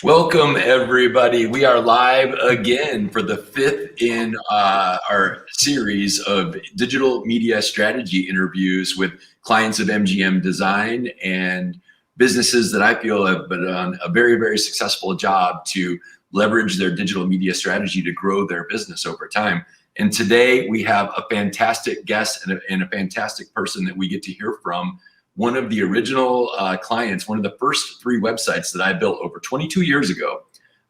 Welcome, everybody. We are live again for the fifth in our series of digital media strategy interviews with clients of MGM Design and businesses that I feel have done a very, very successful job to leverage their digital media strategy to grow their business over time. And today we have a fantastic guest and a fantastic person that we get to hear from. One of the original clients, one of the first three websites that I built over 22 years ago,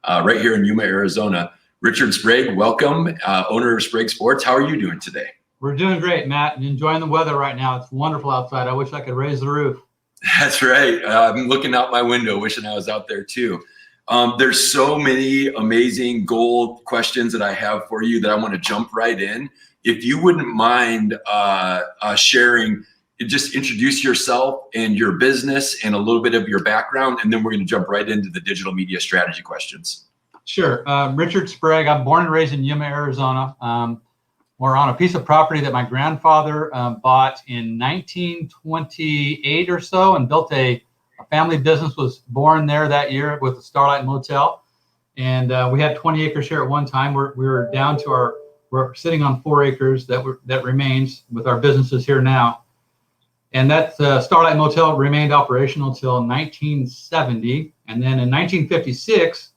right here in Yuma, Arizona. Richard Sprague, welcome, owner of Sprague Sports. How are you doing today? We're doing great, Matt, and enjoying the weather right now. It's wonderful outside. I wish I could raise the roof. That's right. I'm looking out my window, wishing I was out there too. There's so many amazing gold questions that I have for you that I want to jump right in. If you wouldn't mind sharing, just introduce yourself and your business and a little bit of your background, and then we're going to jump right into the digital media strategy questions. Sure. Richard Sprague. I'm born and raised in Yuma, Arizona. We're on a piece of property that my grandfather bought in 1928 or so, and built a family business. Was born there that year with the Starlight Motel, and we had 20 acres here at one time. We were down to we're sitting on 4 acres that remains with our businesses here now. And that Starlight Motel remained operational until 1970. And then in 1956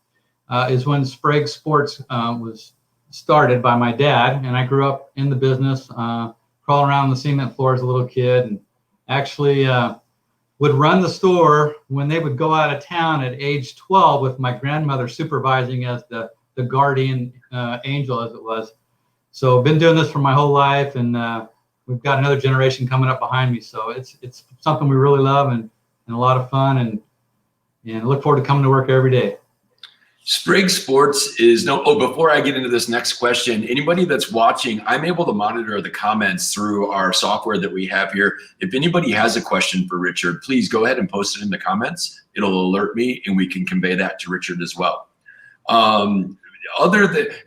is when Sprague Sports was started by my dad. And I grew up in the business, crawling around the cement floor as a little kid, and actually would run the store when they would go out of town at age 12 with my grandmother supervising as the guardian angel, as it was. So I've been doing this for my whole life, and we've got another generation coming up behind me. So it's something we really love and a lot of fun, and look forward to coming to work every day. Sprague Sports is before I get into this next question, anybody that's watching, I'm able to monitor the comments through our software that we have here. If anybody has a question for Richard, please go ahead and post it in the comments. It'll alert me and we can convey that to Richard as well.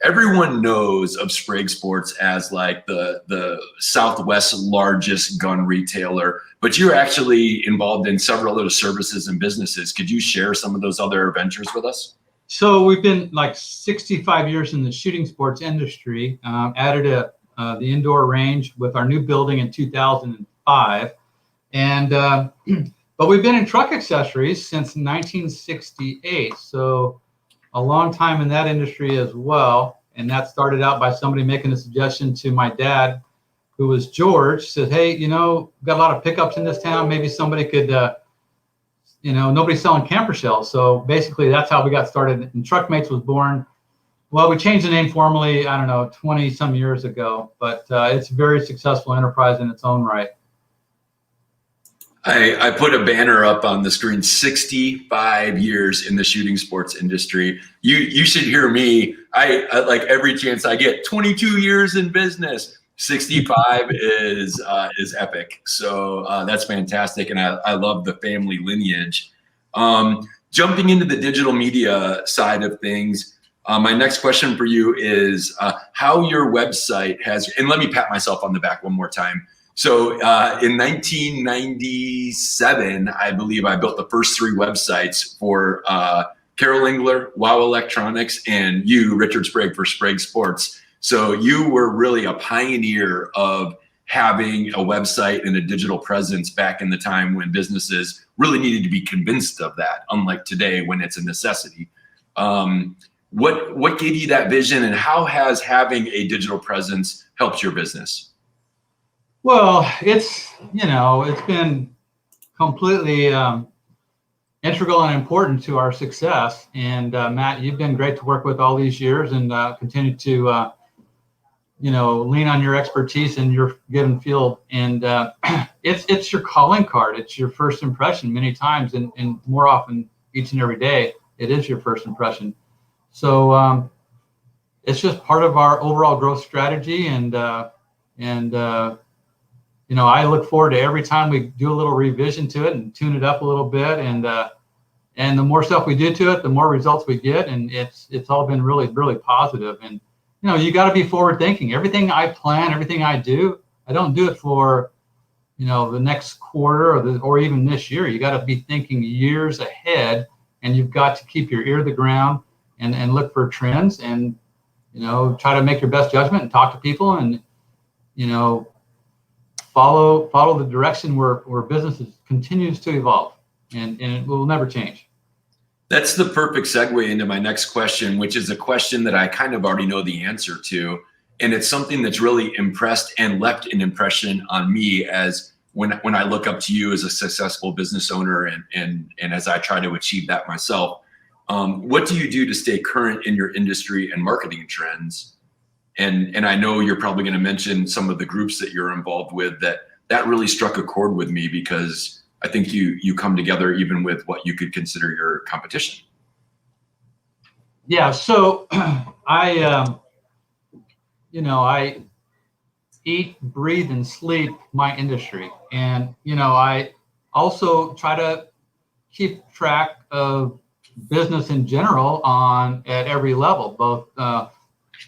Everyone knows of Sprague Sports as like the Southwest's largest gun retailer, but you're actually involved in several other services and businesses. Could you share some of those other ventures with us? So we've been like 65 years in the shooting sports industry. Added the indoor range with our new building in 2005, and but we've been in truck accessories since 1968. So a long time in that industry as well. And that started out by somebody making a suggestion to my dad, who was George, said, hey, got a lot of pickups in this town. Maybe somebody could, nobody's selling camper shells. So basically that's how we got started. And Truckmates was born. Well, we changed the name formally, 20 some years ago, but it's a very successful enterprise in its own right. I put a banner up on the screen, 65 years in the shooting sports industry. You should hear me. I like every chance I get. 22 years in business. 65 is epic. So that's fantastic. And I love the family lineage. Jumping into the digital media side of things, my next question for you is how your website has, and let me pat myself on the back one more time. So in 1997, I believe I built the first 3 websites for Carol Engler, Wow Electronics, and you, Richard Sprague, for Sprague Sports. So you were really a pioneer of having a website and a digital presence back in the time when businesses really needed to be convinced of that, unlike today when it's a necessity. What gave you that vision, and how has having a digital presence helped your business? Well, it's been completely integral and important to our success. And Matt, you've been great to work with all these years, and continue to lean on your expertise in your given field. And it's your calling card. It's your first impression many times, and more often each and every day, it is your first impression. So it's just part of our overall growth strategy, and I look forward to every time we do a little revision to it and tune it up a little bit. And the more stuff we do to it, the more results we get. And it's all been really, really positive. And, you got to be forward thinking. Everything I plan, everything I do, I don't do it for, the next quarter or even this year. You got to be thinking years ahead and you've got to keep your ear to the ground and look for trends, and try to make your best judgment and talk to people, and follow the direction where business continues to evolve, and it will never change. That's the perfect segue into my next question, which is a question that I kind of already know the answer to. And it's something that's really impressed and left an impression on me as when I look up to you as a successful business owner, and as I try to achieve that myself. What do you do to stay current in your industry and marketing trends? And I know you're probably going to mention some of the groups that you're involved with that really struck a chord with me, because I think you come together even with what you could consider your competition. Yeah, so I eat, breathe, and sleep my industry, and I also try to keep track of business in general at every level, both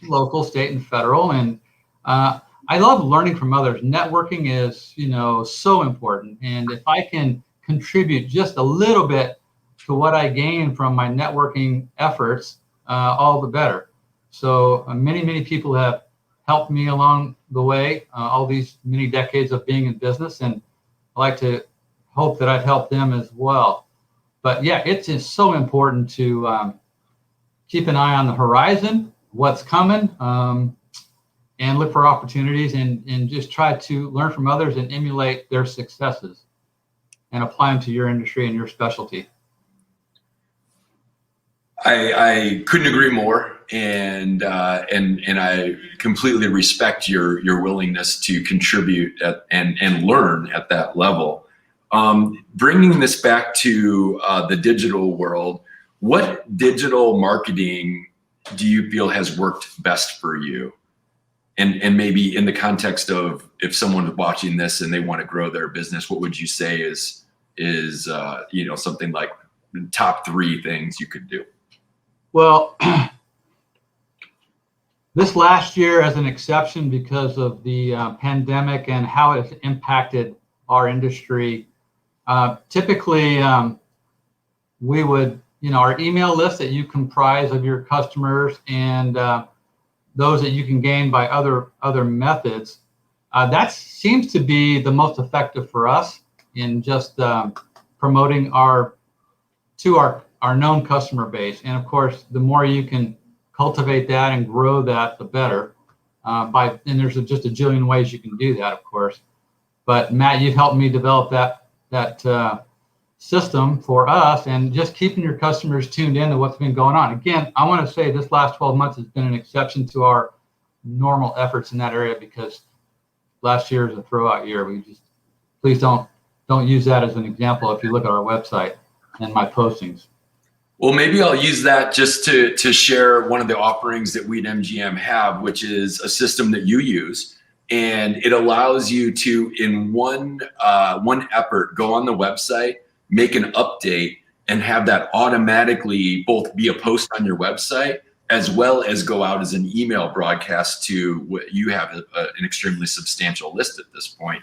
local, state, and federal. And I love learning from others. Networking is, so important. And if I can contribute just a little bit to what I gain from my networking efforts, all the better. So many, many people have helped me along the way, all these many decades of being in business. And I like to hope that I've helped them as well. But yeah, it's just so important to keep an eye on the horizon, what's coming, and look for opportunities, and just try to learn from others and emulate their successes and apply them to your industry and your specialty. I couldn't agree more, and I completely respect your willingness to contribute and learn at that level. Bringing this back to the digital world, what digital marketing do you feel has worked best for you? And maybe in the context of, if someone is watching this and they want to grow their business, what would you say is something like the top 3 things you could do? Well, this last year as an exception because of the pandemic and how it has impacted our industry. Typically, we would, our email list that you comprise of your customers, and those that you can gain by other methods, that seems to be the most effective for us in just promoting our known customer base. And of course, the more you can cultivate that and grow that, the better. And there's just a jillion ways you can do that, of course. But Matt, you've helped me develop that system for us, and just keeping your customers tuned in to what's been going on. Again, I want to say this last 12 months has been an exception to our normal efforts in that area, because last year is a throwout year. Please don't use that as an example if you look at our website and my postings. Well, maybe I'll use that just to share one of the offerings that we at MGM have, which is a system that you use. And it allows you to, in one effort, go on the website, make an update, and have that automatically both be a post on your website as well as go out as an email broadcast to what you have an extremely substantial list at this point.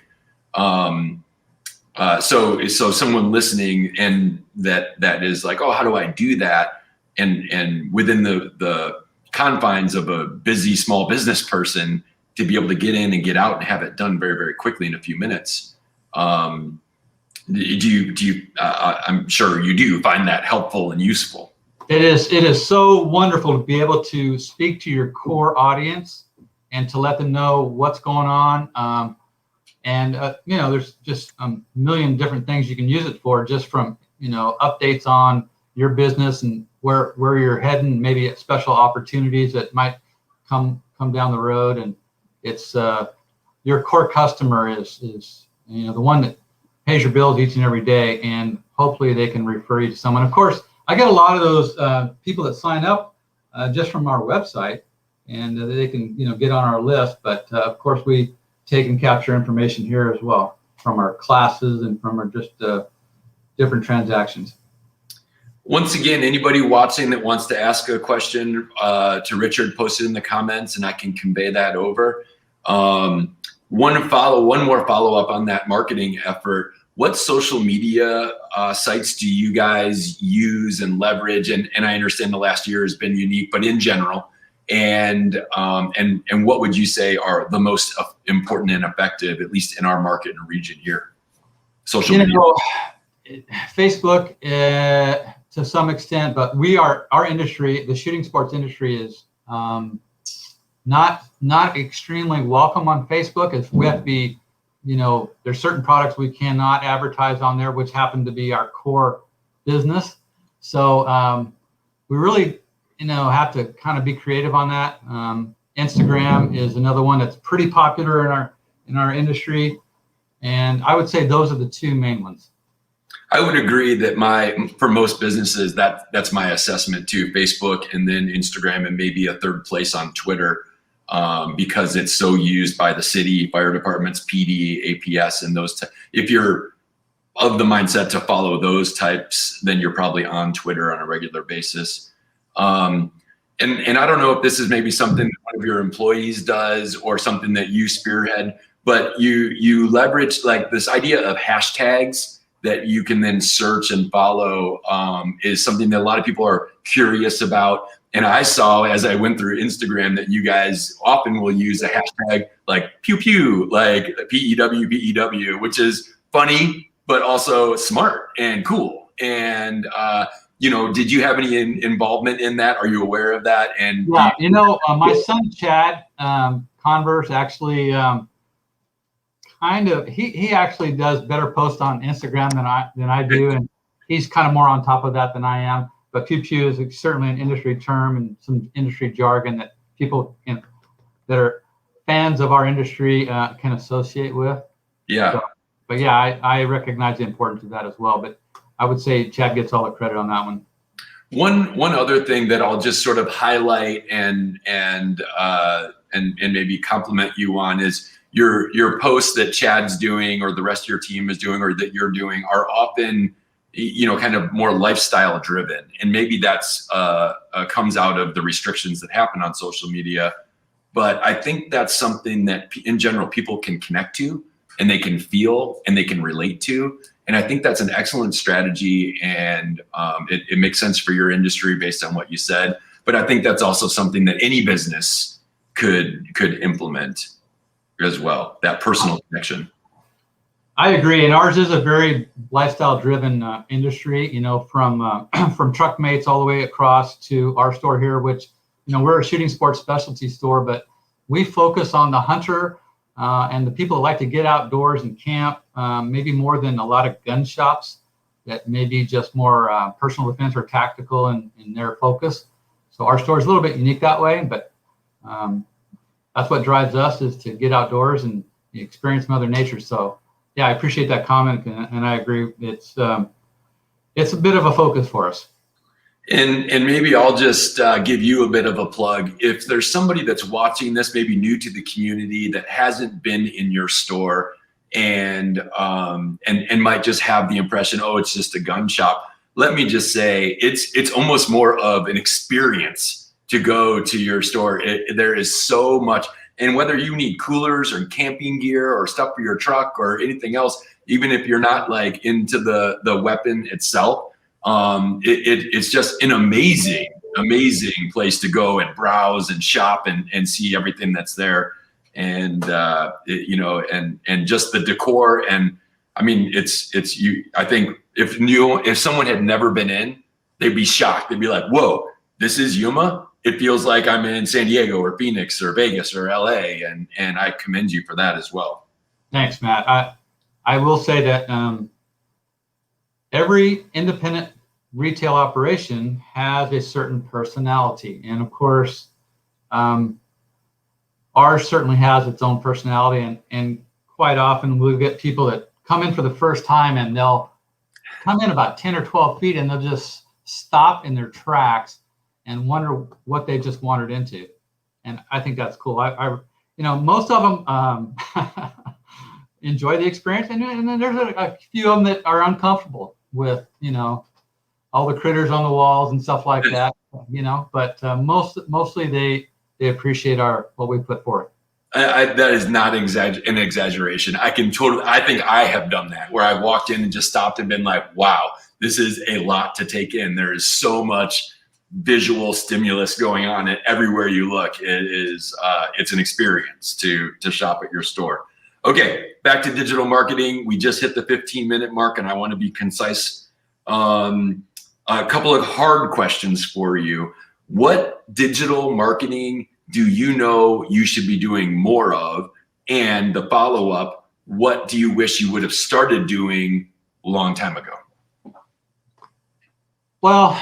So someone listening and that is like, oh, how do I do that? And within the confines of a busy small business person, to be able to get in and get out and have it done very, very quickly in a few minutes. I'm sure you do find that helpful and useful. It is so wonderful to be able to speak to your core audience and to let them know what's going on. There's just a million different things you can use it for, just from, updates on your business and where you're heading, maybe at special opportunities that might come down the road. And it's your core customer is the one that pays your bills each and every day, and hopefully they can refer you to someone. Of course, I get a lot of those people that sign up just from our website, and they can get on our list. But of course, we take and capture information here as well from our classes and from our just different transactions. Once again, anybody watching that wants to ask a question to Richard, post it in the comments and I can convey that over. One more follow up on that marketing effort. what social media sites do you guys use and leverage? And I understand the last year has been unique, but in general, and what would you say are the most important and effective, at least in our market and region here? Social media. Facebook to some extent, but our industry, the shooting sports industry, is not extremely welcome on Facebook. As we have to be, there's certain products we cannot advertise on there, which happen to be our core business. So we really, have to kind of be creative on that. Instagram is another one that's pretty popular in our industry, and I would say those are the two main ones. I would agree that for most businesses, that's my assessment too. Facebook, and then Instagram, and maybe a third place on Twitter, because it's so used by the city, fire departments, PD, APS, and those. If you're of the mindset to follow those types, then you're probably on Twitter on a regular basis. And I don't know if this is maybe something that one of your employees does or something that you spearhead, but you leverage like this idea of hashtags that you can then search and follow, is something that a lot of people are curious about. And I saw as I went through Instagram that you guys often will use a hashtag like pew pew, like PEW, which is funny, but also smart and cool. And, did you have any involvement in that? Are you aware of that? And yeah, my son, Chad Converse, actually, he actually does better posts on Instagram than I do, and he's kind of more on top of that than I am. But pew pew is certainly an industry term and some industry jargon that people that are fans of our industry can associate with. Yeah. So, but yeah, I recognize the importance of that as well. But I would say Chad gets all the credit on that one. One other thing that I'll just sort of highlight and maybe compliment you on is your posts that Chad's doing or the rest of your team is doing or that you're doing are often, kind of more lifestyle driven. And maybe that's comes out of the restrictions that happen on social media. But I think that's something that in general people can connect to and they can feel and they can relate to. And I think that's an excellent strategy, and it makes sense for your industry based on what you said. But I think that's also something that any business could implement as well, that personal connection. I agree, and ours is a very lifestyle-driven industry. From truck mates all the way across to our store here, which we're a shooting sports specialty store, but we focus on the hunter and the people that like to get outdoors and camp, maybe more than a lot of gun shops that may be just more personal defense or tactical in their focus. So our store is a little bit unique that way, but that's what drives us, is to get outdoors and experience Mother Nature. So yeah, I appreciate that comment, and I agree. It's a bit of a focus for us. And maybe I'll just give you a bit of a plug. If there's somebody that's watching this, maybe new to the community, that hasn't been in your store and might just have the impression, oh, it's just a gun shop. Let me just say, it's almost more of an experience to go to your store. There is so much, and whether you need coolers or camping gear or stuff for your truck or anything else, even if you're not like into the weapon itself, it's just an amazing place to go and browse and shop and see everything that's there. And, and just the decor. And I mean, I think if someone had never been in, they'd be shocked. They'd be like, whoa, this is Yuma. It feels like I'm in San Diego or Phoenix or Vegas or LA. And I commend you for that as well. Thanks, Matt. I will say that, every independent retail operation has a certain personality. And of course, ours certainly has its own personality. And quite often we'll get people that come in for the first time, and they'll come in about 10 or 12 feet and they'll just stop in their tracks and wonder what they just wandered into. And I think that's cool. Most of them enjoy the experience, and then there's a few of them that are uncomfortable with, all the critters on the walls and stuff like that, but mostly they appreciate what we put forth. That is not an exaggeration. I think I have done that where I've walked in and just stopped and been like, wow, this is a lot to take in. There is so much visual stimulus going on, and everywhere you look, it's an experience to shop at your store. Okay, back to digital marketing. We just hit the 15-minute mark, and I want to be concise. A couple of hard questions for you. What digital marketing do you know you should be doing more of? And the follow-up, what do you wish you would have started doing a long time ago? Well,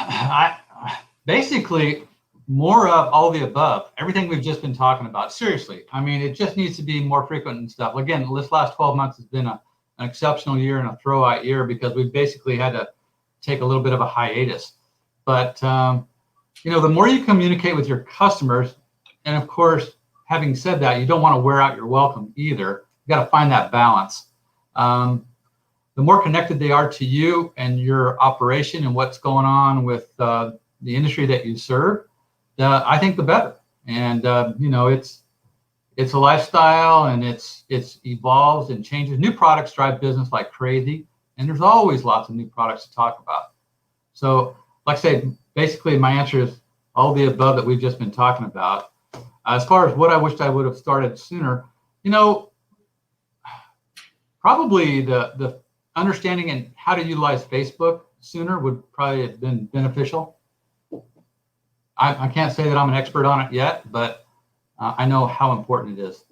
basically more of all the above, everything we've just been talking about. Seriously, I mean, it just needs to be more frequent and stuff. Again, this last 12 months has been an exceptional year and a throwout year because we basically had to take a little bit of a hiatus. But the more you communicate with your customers, and of course, having said that, you don't want to wear out your welcome either. You got to find that balance. The more connected they are to you and your operation and what's going on with the industry that you serve, I think the better. And it's a lifestyle, and it's evolves and changes. New products drive business like crazy, and there's always lots of new products to talk about. So, like I say, basically my answer is all the above that we've just been talking about. As far as what I wished I would have started sooner, probably the understanding and how to utilize Facebook sooner would probably have been beneficial. I can't say that I'm an expert on it yet, but I know how important it is.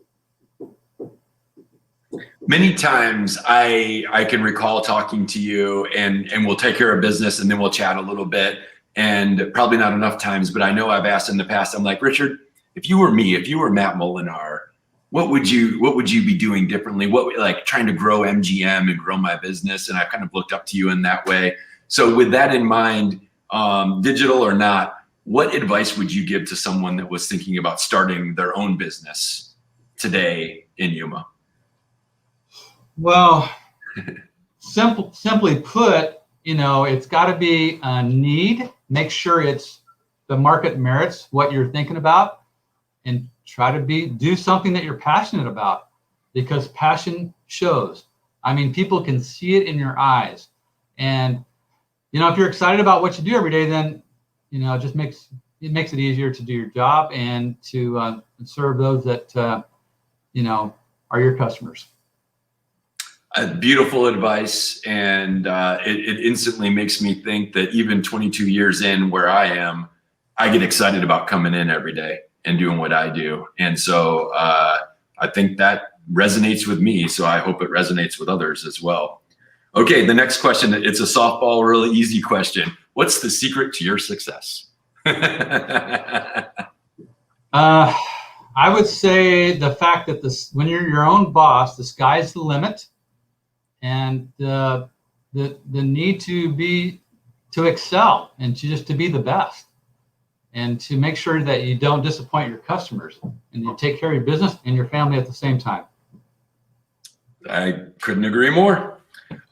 Many times I can recall talking to you and we'll take care of business and then we'll chat a little bit, and probably not enough times, but I know I've asked in the past, I'm like, Richard, if you were Matt Molenar, what would you be doing differently? Like trying to grow MGM and grow my business? And I kind of looked up to you in that way. So with that in mind, digital or not, what advice would you give to someone that was thinking about starting their own business today in Yuma? Well, simply put, it's got to be a need. Make sure the market merits what you're thinking about, and try to do something that you're passionate about, because passion shows. I mean, people can see it in your eyes. And, if you're excited about what you do every day, then, it just makes it easier to do your job and to serve those that, are your customers. Beautiful advice. And it instantly makes me think that even 22 years in where I am, I get excited about coming in every day and doing what I do. And so I think that resonates with me. So I hope it resonates with others as well. Okay, the next question, it's a softball, really easy question. What's the secret to your success? I would say the fact that when you're your own boss, the sky's the limit, and the need to excel and to be the best, and to make sure that you don't disappoint your customers, and you take care of your business and your family at the same time. I couldn't agree more.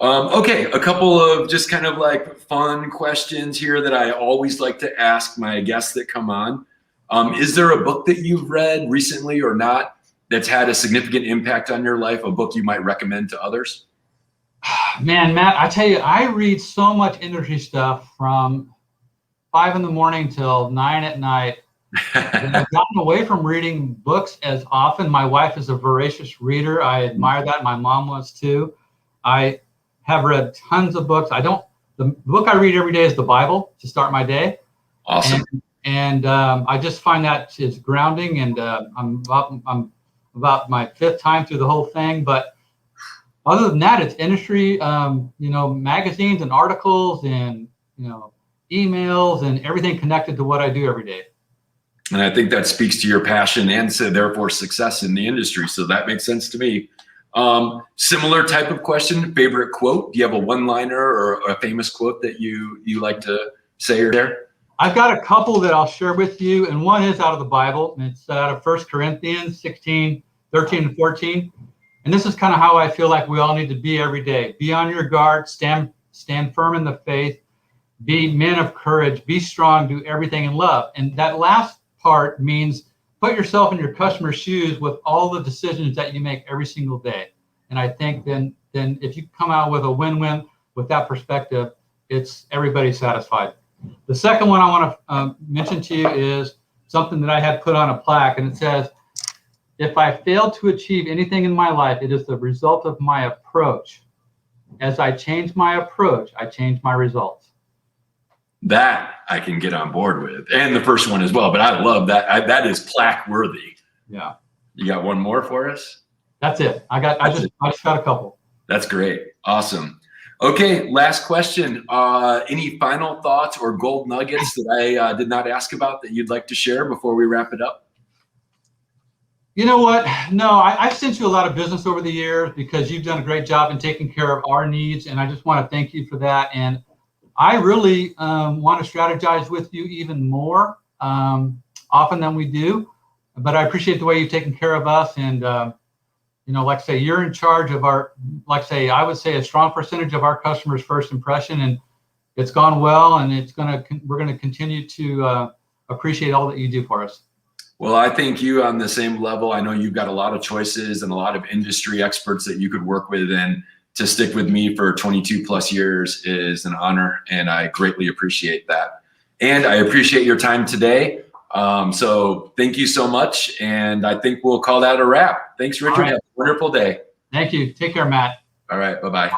Okay, a couple of just kind of like fun questions here that I always like to ask my guests that come on. Is there a book that you've read recently or not that's had a significant impact on your life, a book you might recommend to others? Man, Matt, I tell you, I read so much industry stuff from 5 a.m. till 9 p.m. And I've gotten away from reading books as often. My wife is a voracious reader. I admire that. My mom was too. I have read tons of books. The book I read every day is the Bible to start my day. Awesome. And I just find that is grounding. And I'm about my 5th time through the whole thing. But other than that, it's industry, magazines and articles and, emails and everything connected to what I do every day. And I think that speaks to your passion and so therefore success in the industry. So that makes sense to me. Similar type of question, favorite quote. Do you have a one-liner or a famous quote that you like to say or share? I've got a couple that I'll share with you, and one is out of the Bible, and it's out of 1 Corinthians 16, 13, and 14. And this is kind of how I feel like we all need to be every day. Be on your guard, stand firm in the faith, be men of courage, be strong, do everything in love. And that last part means put yourself in your customer's shoes with all the decisions that you make every single day. And I think then if you come out with a win-win with that perspective, it's everybody satisfied. The second one I want to mention to you is something that I had put on a plaque, and it says, if I fail to achieve anything in my life, it is the result of my approach. As I change my approach, I change my results. That I can get on board with, and the first one as well. But I love that. That is plaque worthy. Yeah. You got one more for us? That's it. I just got a couple. That's great. Awesome. Okay, last question. Any final thoughts or gold nuggets that I did not ask about that you'd like to share before we wrap it up? You know what? No, I've sent you a lot of business over the years because you've done a great job in taking care of our needs, and I just want to thank you for that. And I really want to strategize with you even more often than we do, but I appreciate the way you've taken care of us. And you know, like I say, you're in charge of our, like I say, I would say a strong percentage of our customers' first impression, and it's gone well, and we're gonna continue to appreciate all that you do for us. Well, I think you on the same level. I know you've got a lot of choices and a lot of industry experts that you could work with, and to stick with me for 22 plus years is an honor, and I greatly appreciate that. And I appreciate your time today. So thank you so much, and I think we'll call that a wrap. Thanks, Richard. Have a wonderful day. Thank you. Take care, Matt. All right. Bye-bye.